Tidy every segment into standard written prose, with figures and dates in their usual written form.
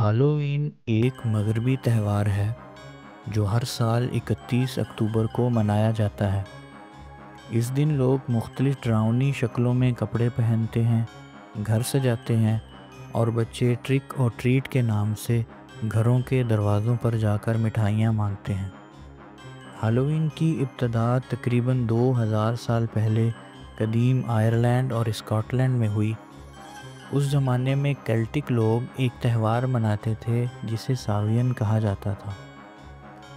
Halloween ایک مغربی تہوار ہے جو ہر سال 31 اکتوبر کو منایا جاتا ہے۔ اس دن لوگ مختلف ڈراؤنی شکلوں میں کپڑے پہنتے ہیں، گھر سجاتے ہیں اور بچے ٹرک اور ٹریٹ کے نام سے گھروں کے دروازوں پر جا کر مٹھائیاں مانگتے ہیں۔ ہالووین کی ابتدا تقریباً 2000 سال پہلے قدیم آئرلینڈ اور اسکاٹ لینڈ میں ہوئی۔ اس زمانے میں کیلٹک لوگ ایک تہوار مناتے تھے جسے ساوین کہا جاتا تھا۔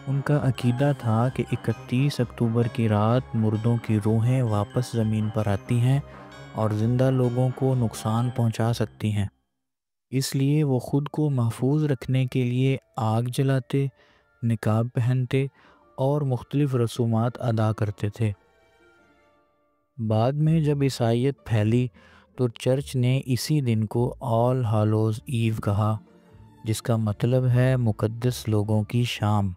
ان کا عقیدہ تھا کہ 31 اکتوبر کی رات مردوں کی روحیں واپس زمین پر آتی ہیں اور زندہ لوگوں کو نقصان پہنچا سکتی ہیں۔ اس لیے وہ خود کو محفوظ رکھنے کے لیے آگ جلاتے، نقاب پہنتے اور مختلف رسومات ادا کرتے تھے۔ بعد میں جب عیسائیت پھیلی تو چرچ نے اسی دن کو آل ہالوز ایو کہا، جس کا مطلب ہے مقدس لوگوں کی شام۔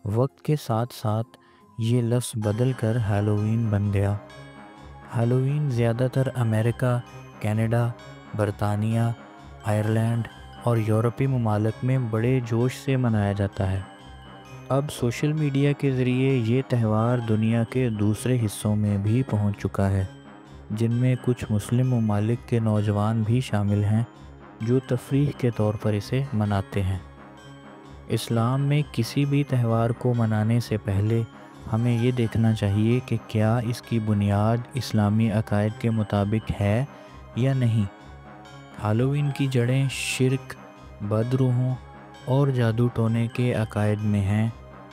وقت کے ساتھ ساتھ یہ لفظ بدل کر ہالووین بن گیا۔ ہالووین زیادہ تر امریکہ، کینیڈا، برطانیہ، آئرلینڈ اور یورپی ممالک میں بڑے جوش سے منایا جاتا ہے۔ اب سوشل میڈیا کے ذریعے یہ تہوار دنیا کے دوسرے حصوں میں بھی پہنچ چکا ہے، جن میں کچھ مسلم ممالک کے نوجوان بھی شامل ہیں جو تفریح کے طور پر اسے مناتے ہیں۔ اسلام میں کسی بھی تہوار کو منانے سے پہلے ہمیں یہ دیکھنا چاہیے کہ کیا اس کی بنیاد اسلامی عقائد کے مطابق ہے یا نہیں۔ ہالووین کی جڑیں شرک، بد روحوں اور جادو ٹونے کے عقائد میں ہیں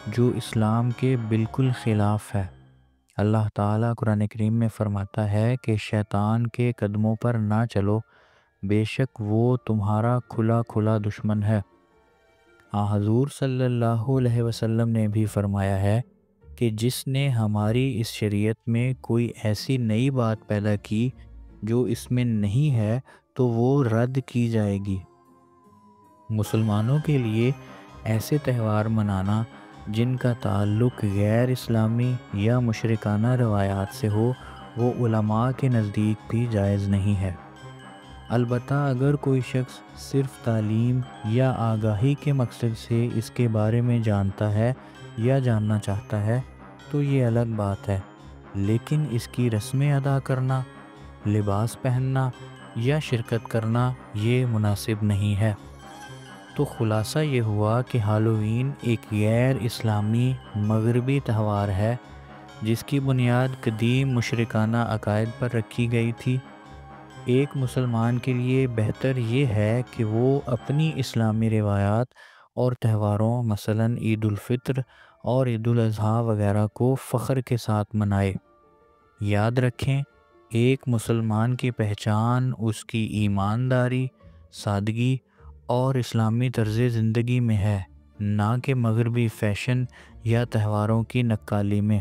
جو اسلام کے بالکل خلاف ہے۔ اللہ تعالیٰ قرآن کریم میں فرماتا ہے کہ شیطان کے قدموں پر نہ چلو، بے شک وہ تمہارا کھلا کھلا دشمن ہے۔ حضور صلی اللہ علیہ وسلم نے بھی فرمایا ہے کہ جس نے ہماری اس شریعت میں کوئی ایسی نئی بات پیدا کی جو اس میں نہیں ہے تو وہ رد کی جائے گی۔ مسلمانوں کے لیے ایسے تہوار منانا جن کا تعلق غیر اسلامی یا مشرکانہ روایات سے ہو، وہ علماء کے نزدیک بھی جائز نہیں ہے۔ البتہ اگر کوئی شخص صرف تعلیم یا آگاہی کے مقصد سے اس کے بارے میں جانتا ہے یا جاننا چاہتا ہے تو یہ الگ بات ہے، لیکن اس کی رسمیں ادا کرنا، لباس پہننا یا شرکت کرنا یہ مناسب نہیں ہے۔ تو خلاصہ یہ ہوا کہ ہالووین ایک غیر اسلامی مغربی تہوار ہے جس کی بنیاد قدیم مشرکانہ عقائد پر رکھی گئی تھی۔ ایک مسلمان کے لیے بہتر یہ ہے کہ وہ اپنی اسلامی روایات اور تہواروں مثلاً عید الفطر اور عید الاضحیٰ وغیرہ کو فخر کے ساتھ منائے۔ یاد رکھیں، ایک مسلمان کی پہچان اس کی ایمانداری، سادگی اور اسلامی طرز زندگی میں ہے، نہ کہ مغربی فیشن یا تہواروں کی نقالی میں۔